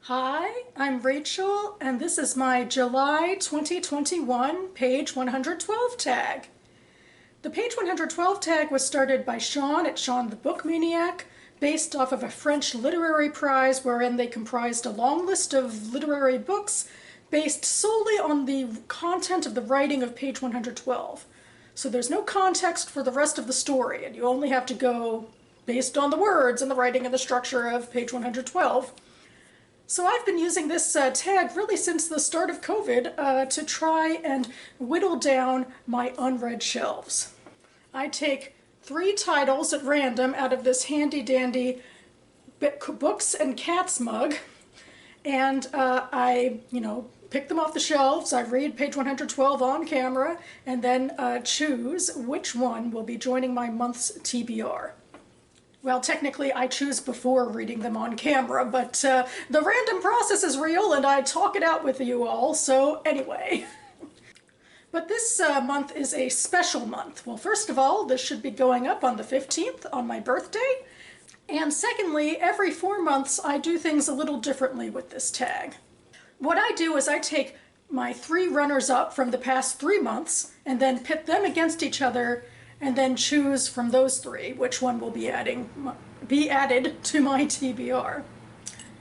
Hi, I'm Rachel, and this is my July 2021 page 112 tag. The page 112 tag was started by Sean at Sean the Book Maniac, based off of a French literary prize wherein they comprised a long list of literary books based solely on the content of the writing of page 112. So there's no context for the rest of the story, and you only have to go based on the words and the writing and the structure of page 112. So I've been using this tag really since the start of COVID to try and whittle down my unread shelves. I take 3 titles at random out of this handy-dandy Books and Cats mug, and I pick them off the shelves. I read page 112 on camera, and then choose which one will be joining my month's TBR. Well, technically I choose before reading them on camera, but the random process is real and I talk it out with you all, so anyway. But this month is a special month. Well, first of all, this should be going up on the 15th on my birthday. And secondly, every 4 months I do things a little differently with this tag. What I do is I take my 3 runners-up from the past 3 months and then pit them against each other and then choose from those 3 which one will be added to my TBR.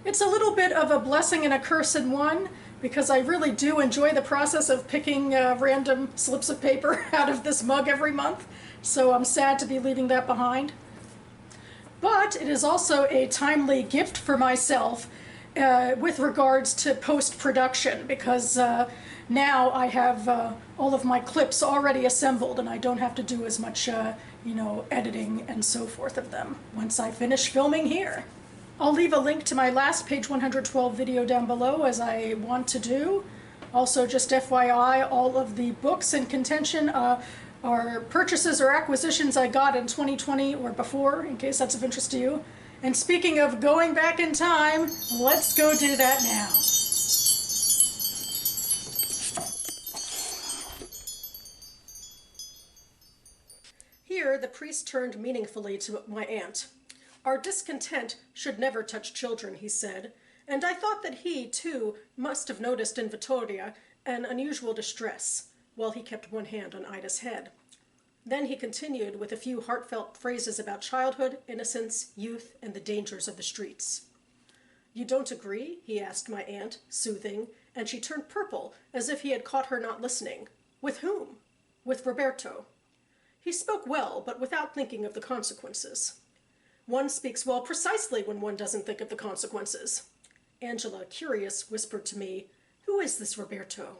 It's a little bit of a blessing and a curse in one, because I really do enjoy the process of picking random slips of paper out of this mug every month, so I'm sad to be leaving that behind. But it is also a timely gift for myself with regards to post-production, because now I have all of my clips already assembled and I don't have to do as much, editing and so forth of them once I finish filming here. I'll leave a link to my last page 112 video down below, as I want to do. Also, just FYI, all of the books in contention are purchases or acquisitions I got in 2020 or before, in case that's of interest to you. And speaking of going back in time, let's go do that now. Here, the priest turned meaningfully to my aunt. "Our discontent should never touch children," he said, and I thought that he, too, must have noticed in Vittoria an unusual distress, while he kept one hand on Ida's head. Then he continued with a few heartfelt phrases about childhood, innocence, youth, and the dangers of the streets. "You don't agree?" he asked my aunt, soothing, and she turned purple, as if he had caught her not listening. "With whom?" "With Roberto." He spoke well, but without thinking of the consequences. One speaks well precisely when one doesn't think of the consequences. Angela, curious, whispered to me, "Who is this Roberto?"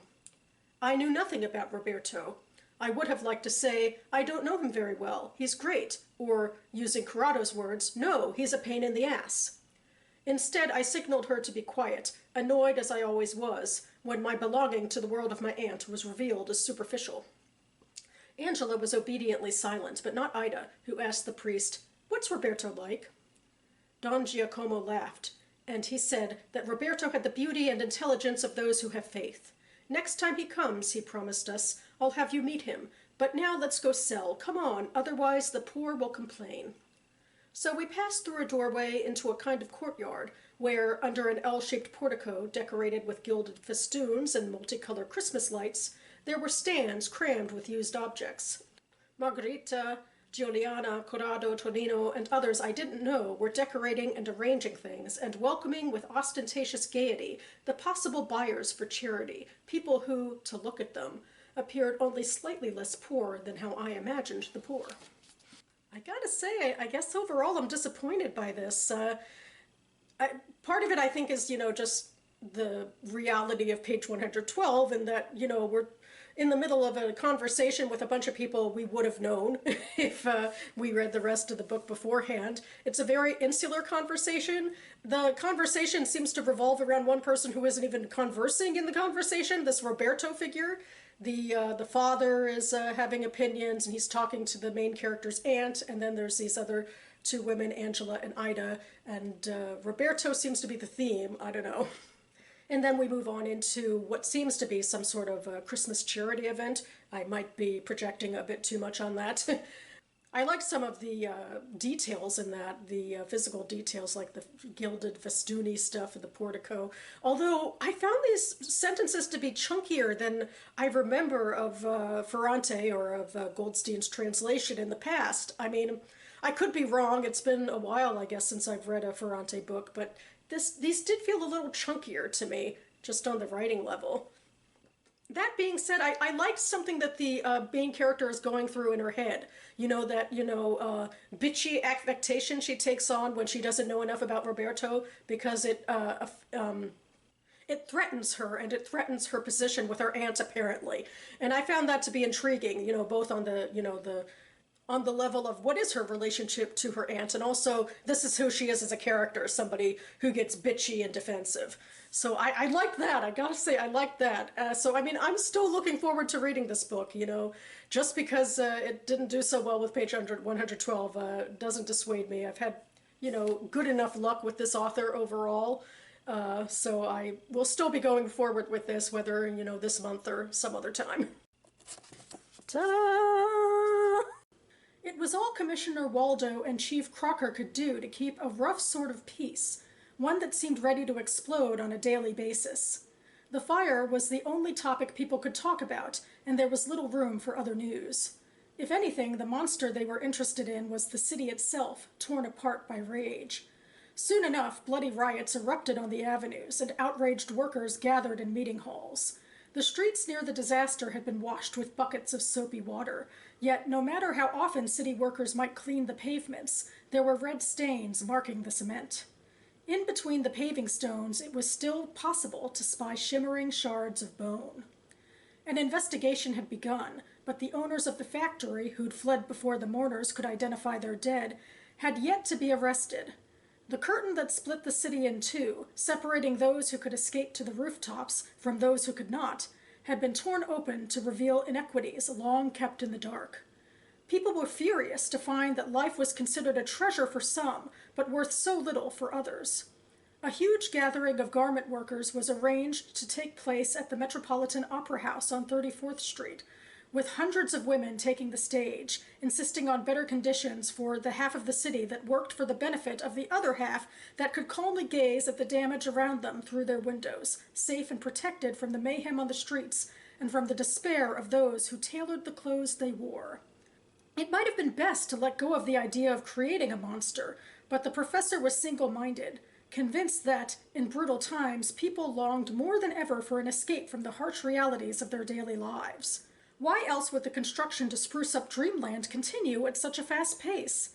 I knew nothing about Roberto. I would have liked to say, "I don't know him very well, he's great," or, using Corrado's words, "No, he's a pain in the ass." Instead, I signaled her to be quiet, annoyed as I always was, when my belonging to the world of my aunt was revealed as superficial. Angela was obediently silent, but not Ida, who asked the priest, "What's Roberto like?" Don Giacomo laughed, and he said that Roberto had the beauty and intelligence of those who have faith. "Next time he comes," he promised us, "I'll have you meet him, but now let's go sell. Come on, otherwise the poor will complain." So we passed through a doorway into a kind of courtyard, where, under an L-shaped portico decorated with gilded festoons and multicolored Christmas lights, there were stands crammed with used objects. Margherita, Giuliana, Corrado, Tonino, and others I didn't know were decorating and arranging things and welcoming with ostentatious gaiety the possible buyers for charity, people who, to look at them, appeared only slightly less poor than how I imagined the poor. I gotta say, I guess overall I'm disappointed by this. Part of it, I think, is, just the reality of page 112, and that, we're in the middle of a conversation with a bunch of people we would have known if we read the rest of the book beforehand. It's a very insular conversation. The conversation seems to revolve around one person who isn't even conversing in the conversation, this Roberto figure. The father is having opinions, and he's talking to the main character's aunt, and then there's these other 2 women, Angela and Ida, and Roberto seems to be the theme. I don't know. And then we move on into what seems to be some sort of a Christmas charity event. I might be projecting a bit too much on that. I liked some of the details in that, the physical details, like the gilded festoony stuff and the portico. Although I found these sentences to be chunkier than I remember of Ferrante or of Goldstein's translation in the past. I mean, I could be wrong. It's been a while, I guess, since I've read a Ferrante book, but these did feel a little chunkier to me, just on the writing level. That being said, I liked something that the main character is going through in her head. You know, that, bitchy affectation she takes on when she doesn't know enough about Roberto because it threatens her and it threatens her position with her aunt, apparently. And I found that to be intriguing, both on on the level of what is her relationship to her aunt, and also this is who she is as a character, somebody who gets bitchy and defensive. So I like that. I gotta say, I like that. So, I mean, I'm still looking forward to reading this book, just because it didn't do so well with page 112 doesn't dissuade me. I've had, good enough luck with this author overall. So I will still be going forward with this, whether, this month or some other time. Ta-da! It was all Commissioner Waldo and Chief Crocker could do to keep a rough sort of peace, one that seemed ready to explode on a daily basis. The fire was the only topic people could talk about, and there was little room for other news. If anything, the monster they were interested in was the city itself, torn apart by rage. Soon enough, bloody riots erupted on the avenues, and outraged workers gathered in meeting halls. The streets near the disaster had been washed with buckets of soapy water, yet no matter how often city workers might clean the pavements, there were red stains marking the cement. In between the paving stones, it was still possible to spy shimmering shards of bone. An investigation had begun, but the owners of the factory, who'd fled before the mourners could identify their dead, had yet to be arrested. The curtain that split the city in two, separating those who could escape to the rooftops from those who could not, had been torn open to reveal inequities long kept in the dark. People were furious to find that life was considered a treasure for some, but worth so little for others. A huge gathering of garment workers was arranged to take place at the Metropolitan Opera House on 34th Street, with hundreds of women taking the stage, insisting on better conditions for the half of the city that worked for the benefit of the other half that could calmly gaze at the damage around them through their windows, safe and protected from the mayhem on the streets and from the despair of those who tailored the clothes they wore. It might have been best to let go of the idea of creating a monster, but the professor was single-minded, convinced that, in brutal times, people longed more than ever for an escape from the harsh realities of their daily lives. Why else would the construction to spruce up Dreamland continue at such a fast pace?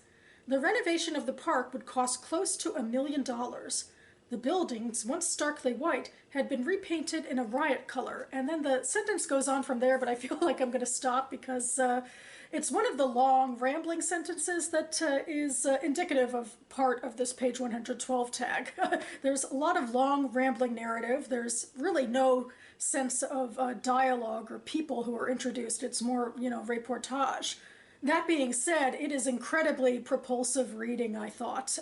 The renovation of the park would cost close to $1 million. The buildings, once starkly white, had been repainted in a riot color, and then the sentence goes on from there, but I feel like I'm going to stop because it's one of the long, rambling sentences that is indicative of part of this page 112 tag. There's a lot of long, rambling narrative. There's really no sense of dialogue or people who are introduced. It's more, reportage. That being said, it is incredibly propulsive reading, I thought.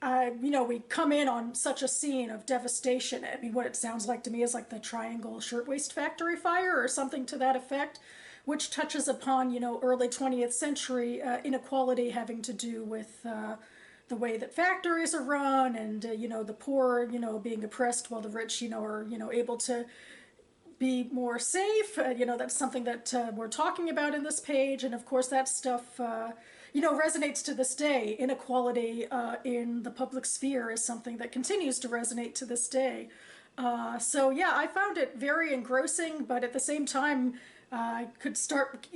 We come in on such a scene of devastation. I mean, what it sounds like to me is like the Triangle Shirtwaist Factory fire or something to that effect, which touches upon, early 20th century inequality having to do with the way that factories are run and, the poor, being oppressed while the rich, are, able to be more safe. That's something that we're talking about in this page. And of course, that stuff, resonates to this day. Inequality in the public sphere is something that continues to resonate to this day. So yeah, I found it very engrossing, but at the same time, I could start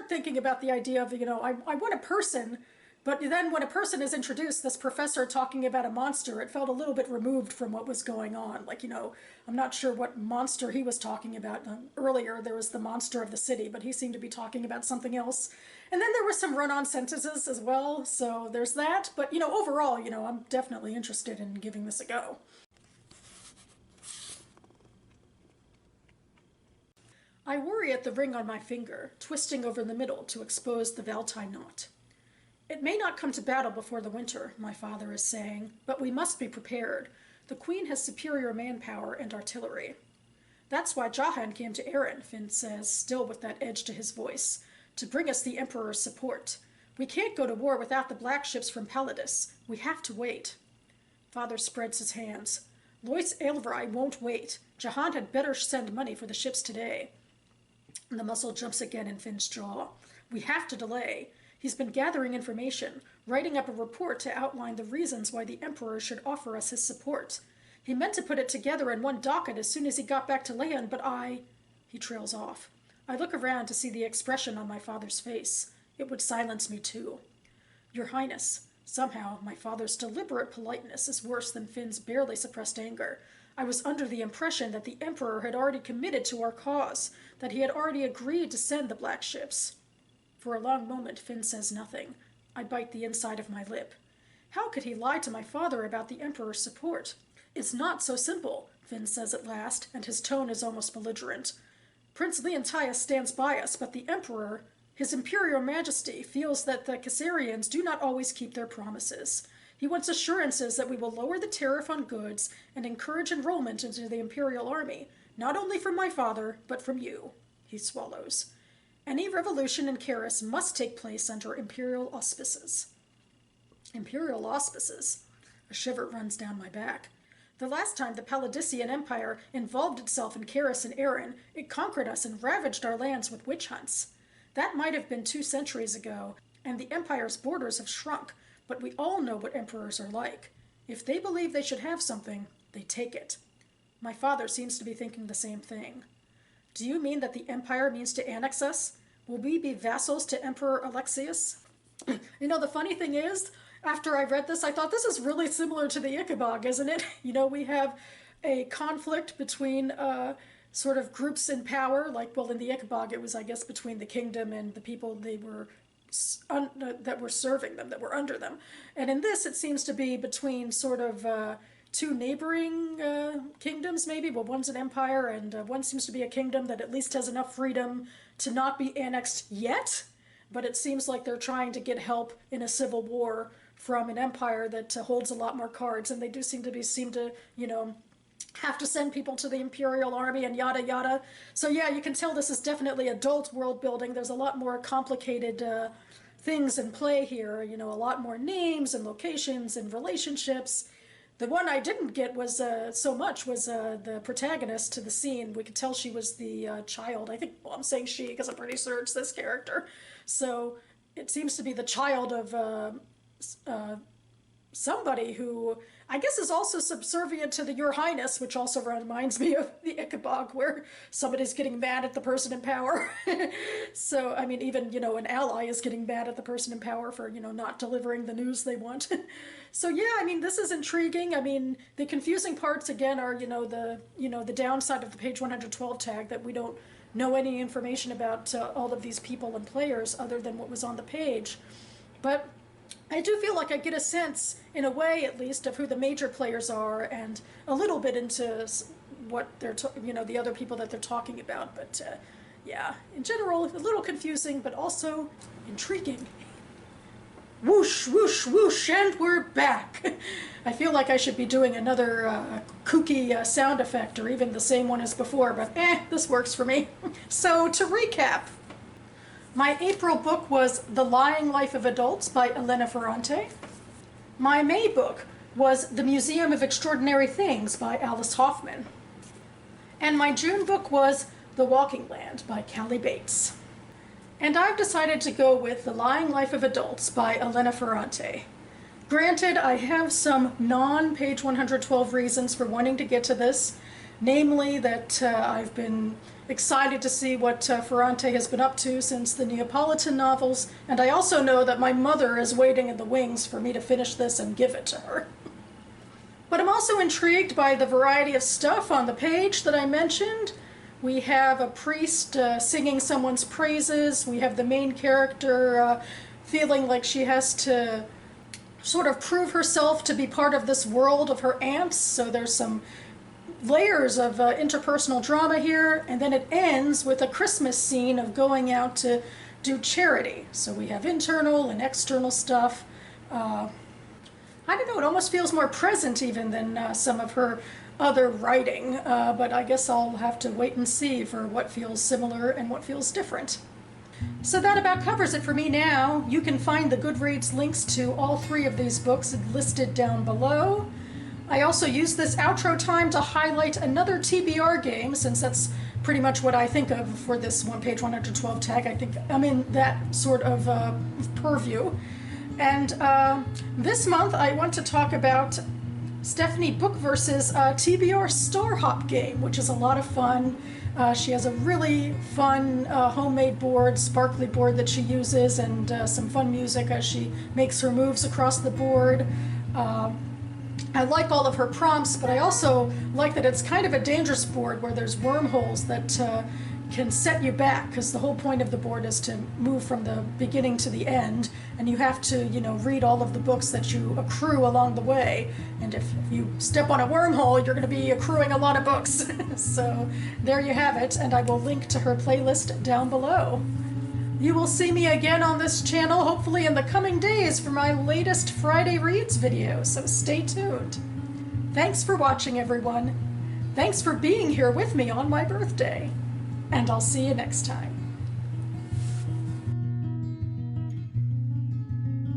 thinking about the idea of, I want a person, but then when a person is introduced, this professor talking about a monster, it felt a little bit removed from what was going on. Like, I'm not sure what monster he was talking about. Earlier, there was the monster of the city, but he seemed to be talking about something else. And then there were some run-on sentences as well, so there's that. But, overall, I'm definitely interested in giving this a go. I worry at the ring on my finger, twisting over the middle to expose the Valentine knot. It may not come to battle before the winter, my father is saying, but we must be prepared. The Queen has superior manpower and artillery. That's why Jahan came to Erin, Finn says, still with that edge to his voice, to bring us the Emperor's support. We can't go to war without the black ships from Paladis. We have to wait. Father spreads his hands. Lois Aelvrai won't wait. Jahan had better send money for the ships today. The muscle jumps again in Finn's jaw. We have to delay. He's been gathering information, writing up a report to outline the reasons why the Emperor should offer us his support. He meant to put it together in one docket as soon as he got back to land, but He trails off. I look around to see the expression on my father's face. It would silence me too. Your Highness. Somehow, my father's deliberate politeness is worse than Finn's barely suppressed anger. I was under the impression that the Emperor had already committed to our cause, that he had already agreed to send the black ships. For a long moment, Finn says nothing. I bite the inside of my lip. How could he lie to my father about the Emperor's support? It's not so simple, Finn says at last, and his tone is almost belligerent. Prince Leontius stands by us, but the Emperor, His Imperial Majesty, feels that the Caesarians do not always keep their promises. He wants assurances that we will lower the tariff on goods and encourage enrollment into the Imperial Army, not only from my father, but from you. He swallows. Any revolution in Caris must take place under Imperial auspices. Imperial auspices? A shiver runs down my back. The last time the Paladician Empire involved itself in Caris and Erin, it conquered us and ravaged our lands with witch hunts. That might have been 2 centuries ago, and the Empire's borders have shrunk, but we all know what emperors are like. If they believe they should have something, they take it. My father seems to be thinking the same thing. Do you mean that the Empire means to annex us? Will we be vassals to Emperor Alexius? The funny thing is, after I read this, I thought this is really similar to the Ichabod, isn't it? We have a conflict between sort of groups in power, in the Ichabod it was, I guess, between the kingdom and the people that were serving them, that were under them. And in this, it seems to be between sort of 2 neighboring kingdoms, maybe. Well, one's an empire, and one seems to be a kingdom that at least has enough freedom to not be annexed yet. But it seems like they're trying to get help in a civil war from an empire that holds a lot more cards, and they do seem to have to send people to the Imperial Army and yada yada. So yeah, you can tell this is definitely adult world building. There's a lot more complicated things in play here, a lot more names and locations and relationships. The one I didn't get was the protagonist to the scene. We could tell she was the child. I'm saying she because I'm pretty sure it's this character. So it seems to be the child of somebody who I guess is also subservient to the Your Highness, which also reminds me of the Ichabod, where somebody's getting mad at the person in power. So, even, an ally is getting mad at the person in power for, not delivering the news they want. So, yeah, this is intriguing. The confusing parts, again, are, the downside of the page 112 tag, that we don't know any information about all of these people and players other than what was on the page. But I do feel like I get a sense, in a way at least, of who the major players are, and a little bit into what they're, the other people that they're talking about. But yeah, in general, a little confusing, but also intriguing. Whoosh, whoosh, whoosh, and we're back. I feel like I should be doing another kooky sound effect, or even the same one as before, but this works for me. So to recap, my April book was The Lying Life of Adults by Elena Ferrante. My May book was The Museum of Extraordinary Things by Alice Hoffman. And my June book was The Walking Land by Callie Bates. And I've decided to go with The Lying Life of Adults by Elena Ferrante. Granted, I have some non-page 112 reasons for wanting to get to this, namely that I've been excited to see what Ferrante has been up to since the Neapolitan novels, and I also know that my mother is waiting in the wings for me to finish this and give it to her. But I'm also intrigued by the variety of stuff on the page that I mentioned. We have a priest singing someone's praises. We have the main character feeling like she has to sort of prove herself to be part of this world of her aunts, so there's some layers of interpersonal drama here, and then it ends with a Christmas scene of going out to do charity. So we have internal and external stuff. I don't know, it almost feels more present even than some of her other writing, but I guess I'll have to wait and see for what feels similar and what feels different. So that about covers it for me now. You can find the Goodreads links to all 3 of these books listed down below. I also use this outro time to highlight another TBR game, since that's pretty much what I think of for this page 112 tag. I think I'm in that sort of purview. And this month I want to talk about Stephanie Bookverse's TBR Star Hop game, which is a lot of fun. She has a really fun homemade board, sparkly board that she uses, and some fun music as she makes her moves across the board. I like all of her prompts, but I also like that it's kind of a dangerous board where there's wormholes that can set you back, because the whole point of the board is to move from the beginning to the end, and you have to, read all of the books that you accrue along the way. And if you step on a wormhole, you're going to be accruing a lot of books. So there you have it, and I will link to her playlist down below. You will see me again on this channel, hopefully in the coming days, for my latest Friday Reads video, so stay tuned. Thanks for watching, everyone. Thanks for being here with me on my birthday. And I'll see you next time.